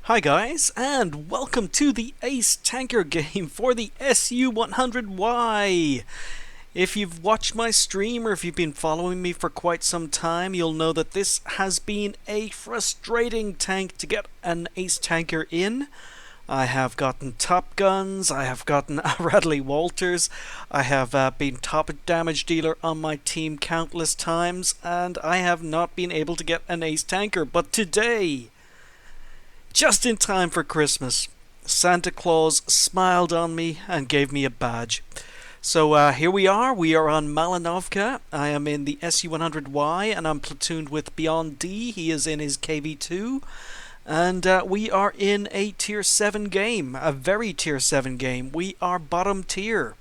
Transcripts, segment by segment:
Hi guys, and welcome to the Ace Tanker game for the SU100Y. If you've watched my stream or if you've been following me for quite some time, you'll know that this has been a frustrating tank to get an Ace Tanker in. I have gotten Top Guns, I have gotten Radley Walters, I have been top damage dealer on my team countless times, and I have not been able to get an Ace Tanker. But today, just in time for Christmas, Santa Claus smiled on me and gave me a badge. So here we are on Malinovka. I am in the SU100Y and I'm platooned with Beyond D. He is in his KV2. And we are in a Tier 7 game, a very Tier 7 game. We are bottom tier.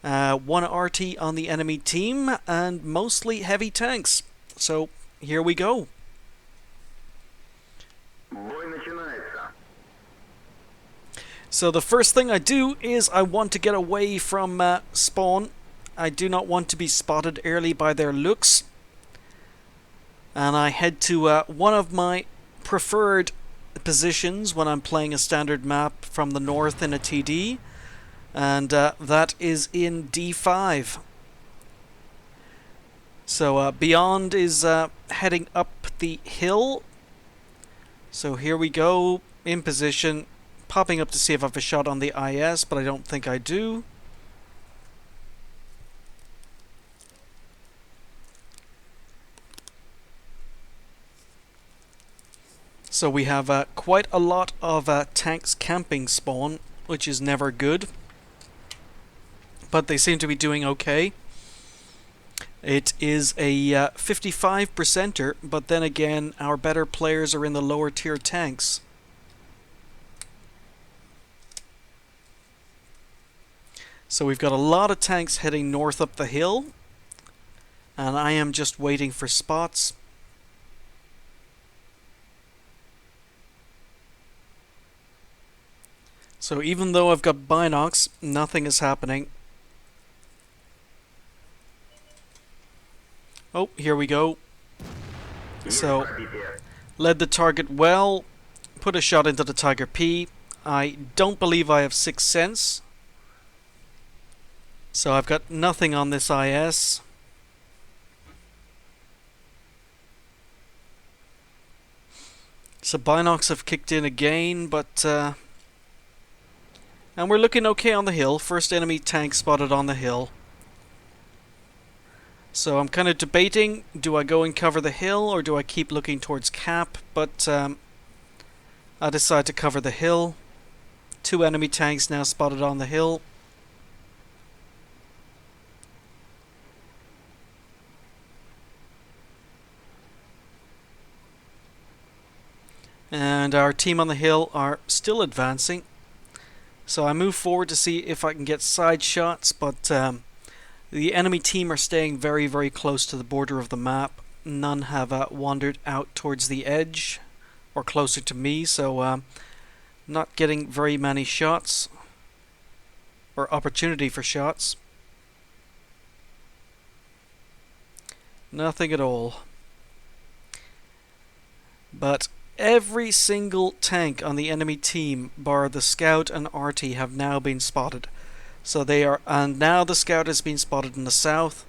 One RT on the enemy team and mostly heavy tanks. So here we go. So the first thing I do is I want to get away from spawn. I do not want to be spotted early by their looks. And I head to one of my preferred positions when I'm playing a standard map from the north in a TD. And that is in D5. So Beyond is heading up the hill. So here we go, in position. Popping up to see if I have a shot on the IS, but I don't think I do. So we have quite a lot of tanks camping spawn, which is never good. But they seem to be doing okay. It is a 55%er, but then again, our better players are in the lower tier tanks. So we've got a lot of tanks heading north up the hill, and I am just waiting for spots. So even though I've got binocs, nothing is happening. Oh, here we go. So, led the target well, put a shot into the Tiger P. I don't believe I have 6th sense. So I've got nothing on this IS. So binocs have kicked in again, but and we're looking okay on the hill. First enemy tank spotted on the hill. So I'm kind of debating, do I go and cover the hill or do I keep looking towards cap? But I decide to cover the hill. 2 enemy tanks now spotted on the hill. And our team on the hill are still advancing. So I move forward to see if I can get side shots, but the enemy team are staying very, very close to the border of the map. None have wandered out towards the edge or closer to me, so not getting very many shots or opportunity for shots. Nothing at all. But every single tank on the enemy team, bar the scout and RT, have now been spotted. So they are, and now the scout has been spotted in the south.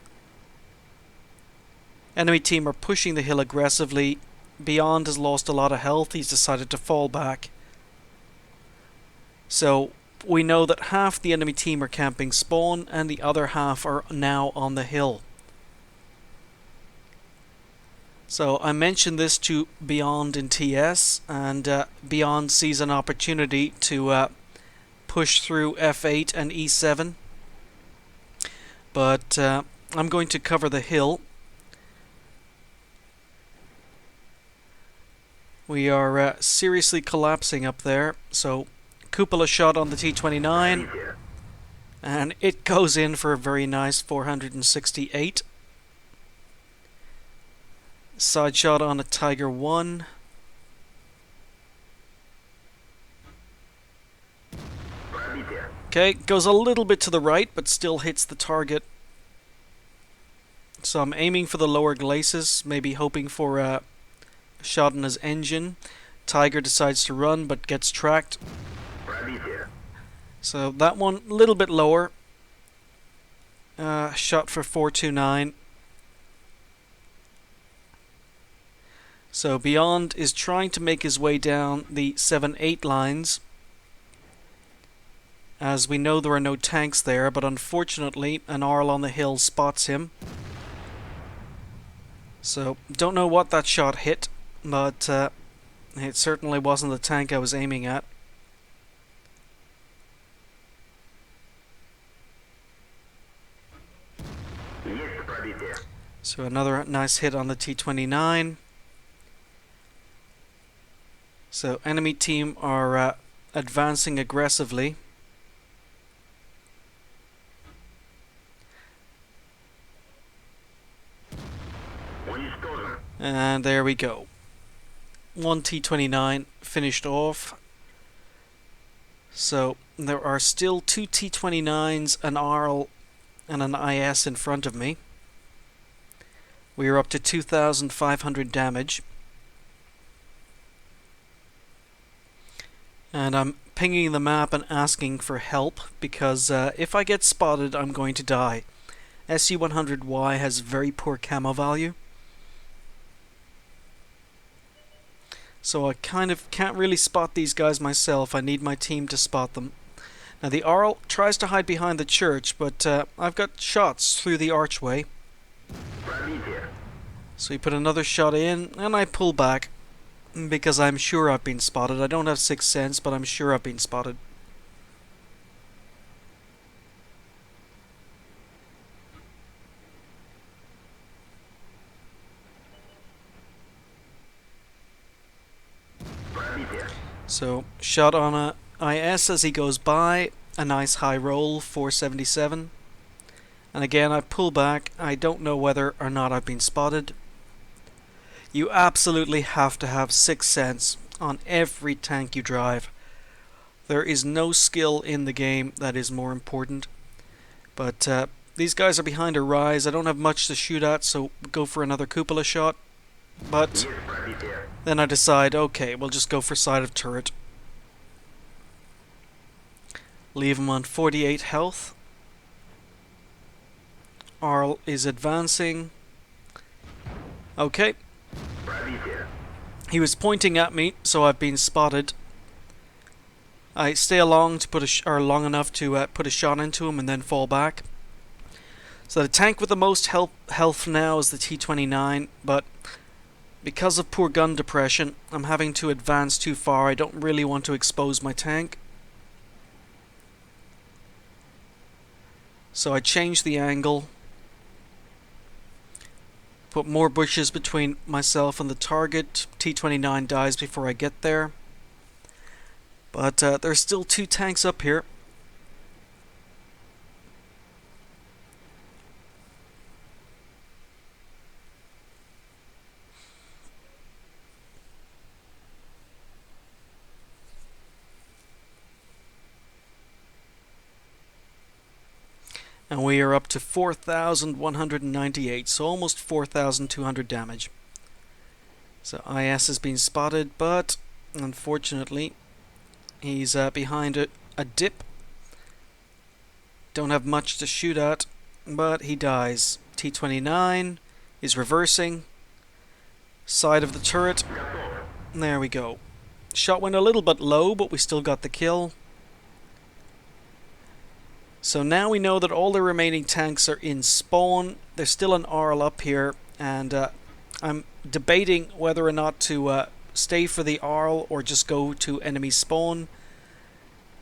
Enemy team are pushing the hill aggressively. Beyond has lost a lot of health. He's decided to fall back. So we know that half the enemy team are camping spawn and the other half are now on the hill. So I mentioned this to Beyond in TS, and Beyond sees an opportunity to push through F8 and E7. But I'm going to cover the hill. We are seriously collapsing up there. So cupola shot on the T-29, and it goes in for a very nice 468. Side shot on a Tiger 1. Okay, goes a little bit to the right, but still hits the target. So I'm aiming for the lower glacis, maybe hoping for a shot in his engine. Tiger decides to run but gets tracked. So that one a little bit lower. Shot for 429. So Beyond is trying to make his way down the 7-8 lines. As we know, there are no tanks there, but unfortunately an Arl on the hill spots him. So don't know what that shot hit, but it certainly wasn't the tank I was aiming at. So another nice hit on the T-29. So enemy team are advancing aggressively. And there we go. One T-29 finished off. So there are still two T-29s, an ARL and an IS in front of me. We are up to 2,500 damage. And I'm pinging the map and asking for help, because if I get spotted, I'm going to die. SU100Y has very poor camo value. So I kind of can't really spot these guys myself. I need my team to spot them. Now the Arl tries to hide behind the church, but I've got shots through the archway. So we put another shot in, and I pull back, because I'm sure I've been spotted. I don't have sixth sense, but I'm sure I've been spotted. So, shot on a IS as he goes by, a nice high roll, 477. And again, I pull back. I don't know whether or not I've been spotted. You absolutely have to have sixth sense on every tank you drive. There is no skill in the game that is more important. But these guys are behind a rise. I don't have much to shoot at, so go for another cupola shot. But then I decide, okay, we'll just go for side of turret. Leave him on 48 health. Arl is advancing. Okay. He was pointing at me, so I've been spotted. I stay along to put long enough to put a shot into him and then fall back. So the tank with the most health now is the T-29, but because of poor gun depression, I'm having to advance too far. I don't really want to expose my tank. So I change the angle. Put more bushes between myself and the target. T-29 dies before I get there. But there's still two tanks up here. And we are up to 4,198, so almost 4,200 damage. So IS has been spotted, but unfortunately he's behind a dip. Don't have much to shoot at, but he dies. T-29 is reversing. Side of the turret. There we go. Shot went a little bit low, but we still got the kill. So now we know that all the remaining tanks are in spawn. There's still an Arl up here, and I'm debating whether or not to stay for the Arl or just go to enemy spawn.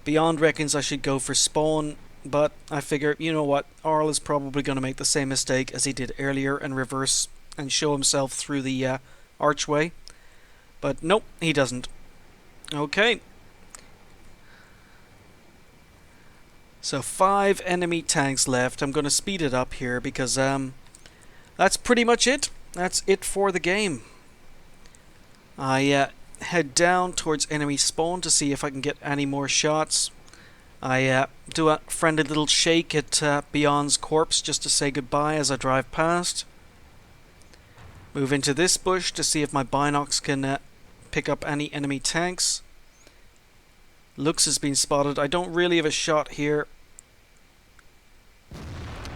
Beyond reckons I should go for spawn, but I figure, you know what, Arl is probably going to make the same mistake as he did earlier and reverse and show himself through the archway. But nope, he doesn't. Okay. So 5 enemy tanks left. I'm going to speed it up here because that's pretty much it. That's it for the game. I head down towards enemy spawn to see if I can get any more shots. I do a friendly little shake at Beyond's corpse just to say goodbye as I drive past. Move into this bush to see if my binocs can pick up any enemy tanks. Lux has been spotted. I don't really have a shot here,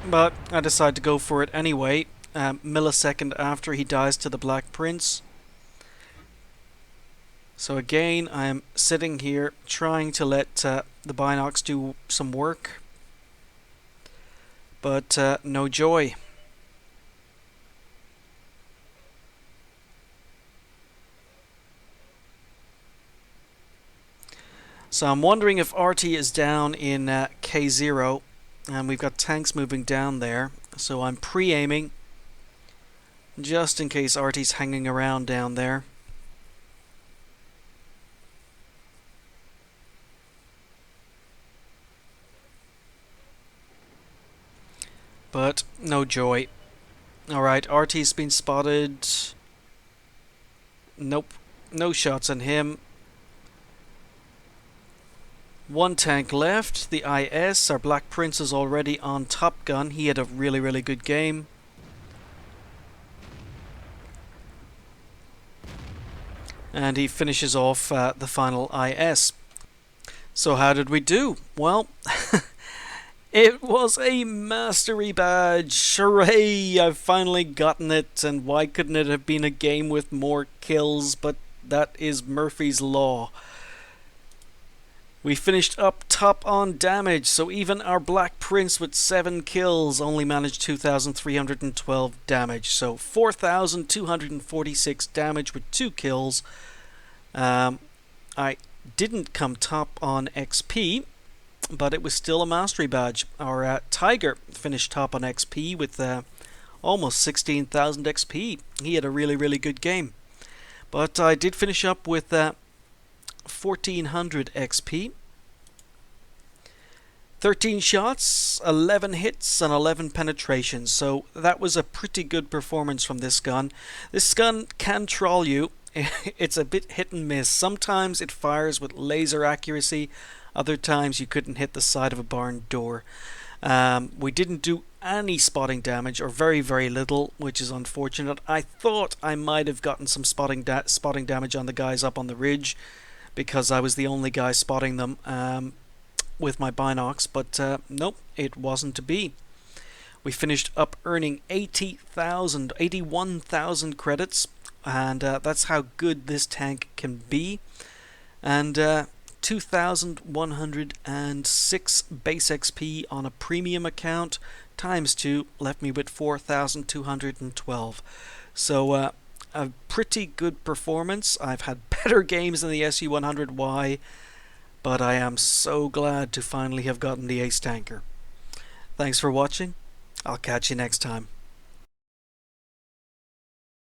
but I decide to go for it anyway. Millisecond after he dies to the Black Prince. So again, I'm sitting here trying to let the Binocs do some work, but no joy. So I'm wondering if RT is down in K0, and we've got tanks moving down there. So I'm pre-aiming, just in case RT's hanging around down there. But no joy. Alright, RT's been spotted. Nope, no shots on him. One tank left, the IS. Our Black Prince is already on Top Gun. He had a really, really good game. And he finishes off the final IS. So how did we do? Well, it was a mastery badge. Hooray! I've finally gotten it, and why couldn't it have been a game with more kills? But that is Murphy's Law. We finished up top on damage, so even our Black Prince with 7 kills only managed 2,312 damage. So 4,246 damage with 2 kills. I didn't come top on XP, but it was still a mastery badge. Our Tiger finished top on XP with almost 16,000 XP. He had a really, really good game. But I did finish up with 1,400 XP. 13 shots, 11 hits, and 11 penetrations. So that was a pretty good performance from this gun. This gun can troll you. It's a bit hit and miss. Sometimes it fires with laser accuracy. Other times you couldn't hit the side of a barn door. We didn't do any spotting damage, or very, very little, which is unfortunate. I thought I might have gotten some spotting damage on the guys up on the ridge, because I was the only guy spotting them with my binocs, but nope, it wasn't to be. We finished up earning 81,000 credits, and that's how good this tank can be. And 2,106 base XP on a premium account times 2 left me with 4,212. So a pretty good performance. I've had better games than the SU100Y, but I am so glad to finally have gotten the Ace Tanker. Thanks for watching. I'll catch you next time.